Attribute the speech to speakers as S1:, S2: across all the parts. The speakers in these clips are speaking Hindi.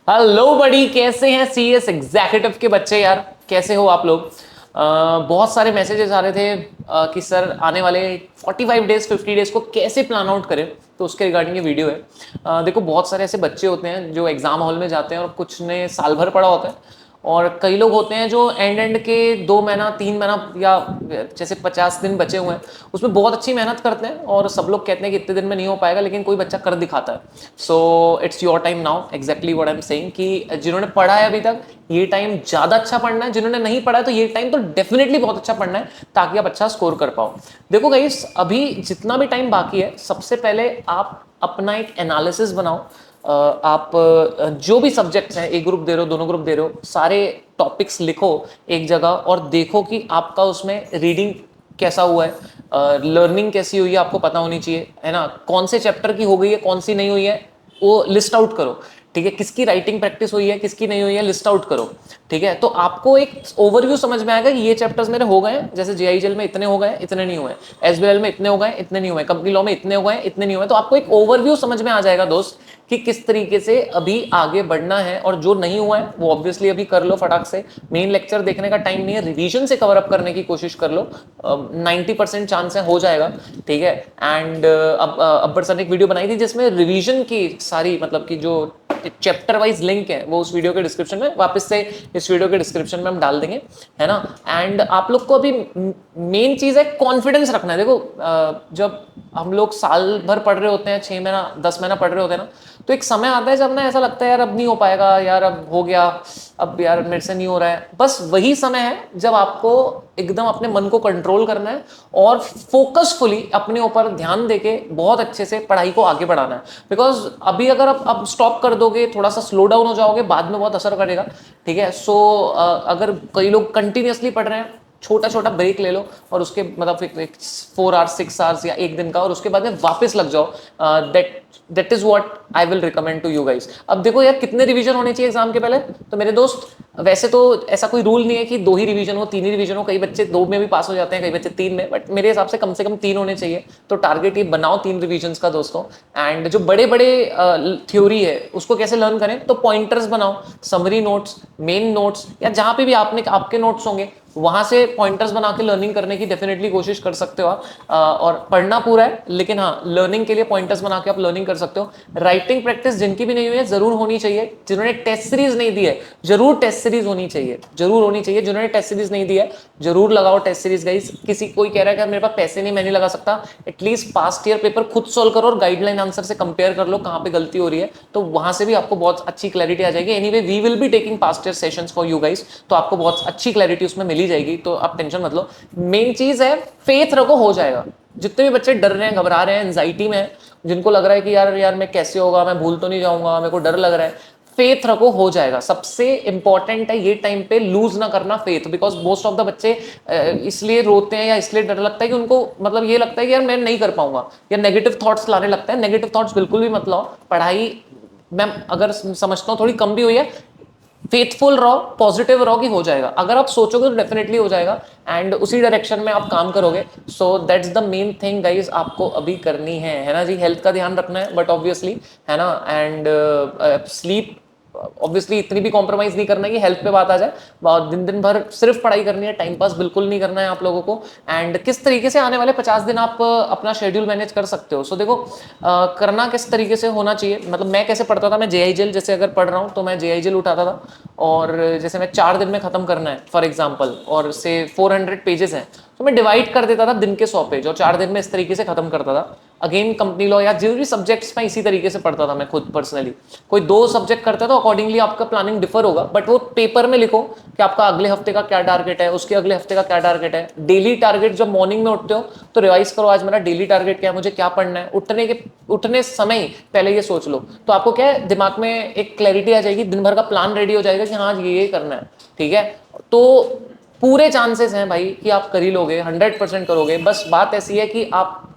S1: हेलो बड़ी, कैसे हैं सीएस एग्जीक्यूटिव के बच्चे यार? कैसे हो आप लोग? बहुत सारे मैसेजेस आ रहे थे कि सर आने वाले 45 डेज 50 डेज को कैसे प्लान आउट करें, तो उसके रिगार्डिंग ये वीडियो है। देखो, बहुत सारे ऐसे बच्चे होते हैं जो एग्जाम हॉल में जाते हैं और कुछ ने साल भर पढ़ा होता है, और कई लोग होते हैं जो एंड एंड के 2 महीना 3 महीना या जैसे 50 दिन बचे हुए हैं उसमें बहुत अच्छी मेहनत करते हैं, और सब लोग कहते हैं कि इतने दिन में नहीं हो पाएगा, लेकिन कोई बच्चा कर दिखाता है। So it's your time now, exactly what I am saying कि जिन्होंने पढ़ा है अभी तक ये टाइम ज़्यादा अच्छा पढ़ना है, जिन्होंने नहीं पढ़ा है तो ये टाइम तो डेफिनेटली बहुत अच्छा पढ़ना है ताकि आप अच्छा स्कोर कर पाओ। देखो गाइस, अभी जितना भी टाइम बाकी है, सबसे पहले आप अपना एक एनालिसिस बनाओ। आप जो भी सब्जेक्ट्स हैं, एक ग्रुप दे रहे हो, दोनों ग्रुप दे रहे हो, सारे टॉपिक्स लिखो एक जगह और देखो कि आपका उसमें रीडिंग कैसा हुआ है, लर्निंग कैसी हुई है, आपको पता होनी चाहिए, है ना? कौन से चैप्टर की हो गई है, कौन सी नहीं हुई है, वो लिस्ट आउट करो। ठीक है, किसकी राइटिंग प्रैक्टिस हुई है, किसकी नहीं हुई है, लिस्ट आउट करो। ठीक है, तो आपको एक ओवरव्यू समझ में आएगा कि ये चैप्टर्स मेरे हो गए हैं, जैसे जेआईजेल में इतने हो गए, इतने नहीं हुए, एसबीएल में इतने हो गए, इतने नहीं हुए, कंपनी लॉ में इतने हो गए, इतने नहीं हुए। तो आपको एक ओवरव्यू समझ में आ जाएगा दोस्त कि किस तरीके से अभी आगे बढ़ना है, और जो नहीं हुआ है वो ऑब्वियसली अभी कर लो फटाक से। मेन लेक्चर देखने का टाइम नहीं है, रिवीजन से कवर अप करने की कोशिश कर लो। 90% चांस है हो जाएगा। ठीक है, एंड अब अब्बर सर ने एक वीडियो बनाई थी जिसमें रिवीजन की सारी, मतलब कि जो चैप्टर वाइज लिंक है वो उस वीडियो के डिस्क्रिप्शन में, वापस से इस वीडियो के डिस्क्रिप्शन में हम डाल देंगे, है ना? एंड आप लोग को अभी मेन चीज है कॉन्फिडेंस रखना है। देखो, जब हम लोग साल भर पढ़ रहे होते हैं, 6 महीना 10 महीना पढ़ रहे होते हैं ना, तो एक समय आता है जब ना ऐसा लगता है यार अब नहीं हो पाएगा, यार अब हो गया, अब यार मेरे से नहीं हो रहा है। बस वही समय है जब आपको एकदम अपने मन को कंट्रोल करना है और फोकसफुली अपने ऊपर ध्यान देके बहुत अच्छे से पढ़ाई को आगे बढ़ाना है। बिकॉज अभी अगर आप अब स्टॉप कर दोगे, थोड़ा सा स्लो डाउन हो जाओगे, बाद में बहुत असर करेगा। ठीक है, सो अगर कई लोग कंटिन्यूअसली पढ़ रहे हैं, छोटा छोटा ब्रेक ले लो और उसके मतलब 4 आवर्स 6 आवर्स या एक दिन का, और उसके बाद में वापस लग जाओ। That that is what I will recommend to you guys. अब देखो यार, कितने रिवीजन होने चाहिए एग्जाम के पहले? तो मेरे दोस्त, वैसे तो ऐसा कोई रूल नहीं है कि 2 ही रिवीजन हो, 3 ही रिवीजन हो। कई बच्चे 2 में भी पास हो जाते हैं, कई बच्चे 3 में, बट मेरे हिसाब से कम 3 होने चाहिए। तो टारगेट ये बनाओ 3 रिवीजन का दोस्तों। एंड जो बड़े बड़े थ्योरी है उसको कैसे लर्न करें, तो पॉइंटर्स बनाओ, समरी नोट्स, मेन नोट्स, या जहां पे भी आपके नोट्स होंगे वहां से पॉइंटर्स बना के लर्निंग करने की डेफिनेटली कोशिश कर सकते हो आप। और पढ़ना पूरा है, लेकिन हाँ, लर्निंग के लिए पॉइंटर्स बना के आप लर्निंग कर सकते हो। राइटिंग प्रैक्टिस जिनकी भी नहीं हुई है जरूर होनी चाहिए। जिन्होंने टेस्ट सीरीज नहीं दी है, जरूर टेस्ट सीरीज होनी चाहिए, जरूर होनी चाहिए। जिन्होंने टेस्ट सीरीज नहीं दी है जरूर लगाओ टेस्ट सीरीज गाइस। किसी कोई कह रहा है कि मेरे पास पैसे नहीं, मैं नहीं लगा सकता, एटलीस्ट पास्ट ईयर पेपर खुद सोल्व करो और गाइडलाइन आंसर से कंपेयर कर लो कहां पे गलती हो रही है, तो वहां से भी आपको बहुत अच्छी क्लैरिटी आ जाएगी। Anyway, we will be taking past year sessions for you guys, तो आपको बहुत अच्छी क्लैरिटी उसमें मिली जाएगी, तो आप टेंशन मत लो। मेन चीज है फेथ रखो, हो जाएगा। जितने भी बच्चे डर रहे हैं, घबरा रहे हैं, एंजाइटी में है, जिनको लग रहा है कि यार यार मैं कैसे होगा, मैं भूल तो नहीं जाऊंगा, मेरे को डर लग रहा है, फेथ रखो, हो जाएगा। सबसे इंपॉर्टेंट है ये टाइम पे लूज ना करना faith, because most of the बच्चे इसलिए रोते हैं या इसलिए डर लगता है कि उनको मतलब ये लगता है कि यार मैं नहीं कर पाऊंगा, या नेगेटिव थॉट्स लाने लगता है। नेगेटिव थॉट्स बिल्कुल भी मत लाओ। पढ़ाई मैं अगर समझता हूँ थोड़ी कम भी हुई है, फेथफुल रहो, पॉजिटिव रहो कि हो जाएगा। अगर आप सोचोगे तो डेफिनेटली हो जाएगा, एंड उसी डायरेक्शन में आप काम करोगे। So that's the main thing guys, आपको अभी करनी है ना जी? हेल्थ का ध्यान रखना है, बट ऑब्वियसली, है ना? एंड स्लीप ऑब्वियसली इतनी भी कॉम्प्रोमाइज नहीं करना है कि हेल्थ पे बात आ जाए। दिन दिन भर सिर्फ पढ़ाई करनी है, टाइम पास बिल्कुल नहीं करना है आप लोगों को। एंड किस तरीके से आने वाले 50 दिन आप अपना शेड्यूल मैनेज कर सकते हो? सो देखो, करना किस तरीके से होना चाहिए, मतलब मैं कैसे पढ़ता था, मैं जेआईजेल जैसे अगर पढ़ रहा हूँ तो मैं जेआईजेल उठाता था, और जैसे मैं 4 दिन में खत्म करना है फॉर एग्जाम्पल, और से 400 पेजेस हैं, तो मैं डिवाइड कर देता था दिन के 100 पेज, और 4 दिन में इस तरीके से खत्म करता था। अगेन कंपनी लॉ या जो भी सब्जेक्ट्स में इसी तरीके से पढ़ता था मैं खुद पर्सनली। कोई 2 सब्जेक्ट करता तो अकॉर्डिंगली आपका प्लानिंग डिफर होगा, बट वो पेपर में लिखो कि आपका अगले हफ्ते का क्या टारगेट है, उसके अगले हफ्ते का क्या टारगेट है। डेली टारगेट, जब मॉर्निंग में उठते हो तो रिवाइज करो, आज मेरा डेली टारगेट क्या है, मुझे क्या पढ़ना है। उठने समय पहले ये सोच लो, तो आपको क्या है, दिमाग में एक क्लैरिटी आ जाएगी, दिन भर का प्लान रेडी हो जाएगा कि हाँ ये करना है। ठीक है, तो पूरे चांसेस हैं भाई कि आप कर ही लोगे, 100% करोगे। बस बात ऐसी है कि आप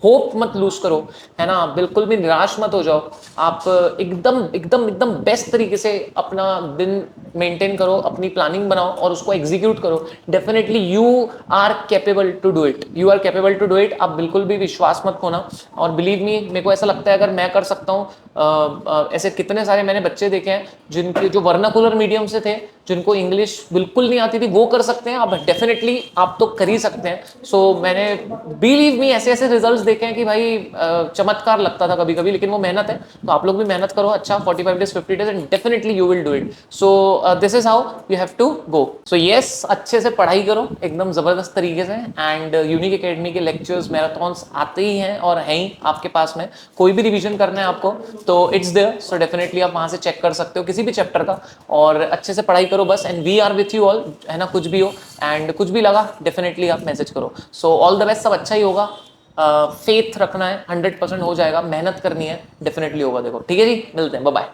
S1: होप मत लूज करो, है ना? बिल्कुल भी निराश मत हो जाओ। आप एकदम एकदम एकदम बेस्ट तरीके से अपना दिन मेंटेन करो, अपनी प्लानिंग बनाओ और उसको एग्जीक्यूट करो, definitely you are capable to do it, you are capable to do it. आप बिल्कुल भी विश्वास मत खोना। और बिलीव मी, मेरे को ऐसा लगता है अगर मैं कर सकता हूँ, ऐसे कितने सारे मैंने बच्चे देखे हैं जिनके जो वर्नाकुलर मीडियम से थे, जिनको इंग्लिश बिल्कुल नहीं आती थी, वो कर सकते हैं। आप डेफिनेटली आप तो कर ही सकते हैं। सो मैंने बिलीव मी ऐसे ऐसे रिजल्ट्स देखे हैं कि भाई चमत्कार लगता था कभी कभी, लेकिन वो मेहनत है। तो आप लोग भी मेहनत करो, अच्छा 45 days 50 days and definitely you will do it. So this is how you have to go. So yes, अच्छे से पढ़ाई करो एकदम जबरदस्त तरीके से। एंड यूनिक एकेडमी के लेक्चर्स, मैराथन्स आते ही हैं और हैं ही आपके पास में। कोई भी रिवीजन करना है आपको तो इट्स देयर, सो डेफिनेटली आप वहां से चेक कर सकते हो किसी भी चैप्टर का, और अच्छे से पढ़ाई करो बस। And we are with you all, है ना। कुछ भी हो एंड कुछ भी लगा डेफिनेटली आप मैसेज करो। सो ऑल द बेस्ट, सब अच्छा ही होगा। फेथ रखना है, 100% हो जाएगा। मेहनत करनी है, डेफिनेटली होगा। देखो ठीक है जी, मिलते हैं, बाय बाय।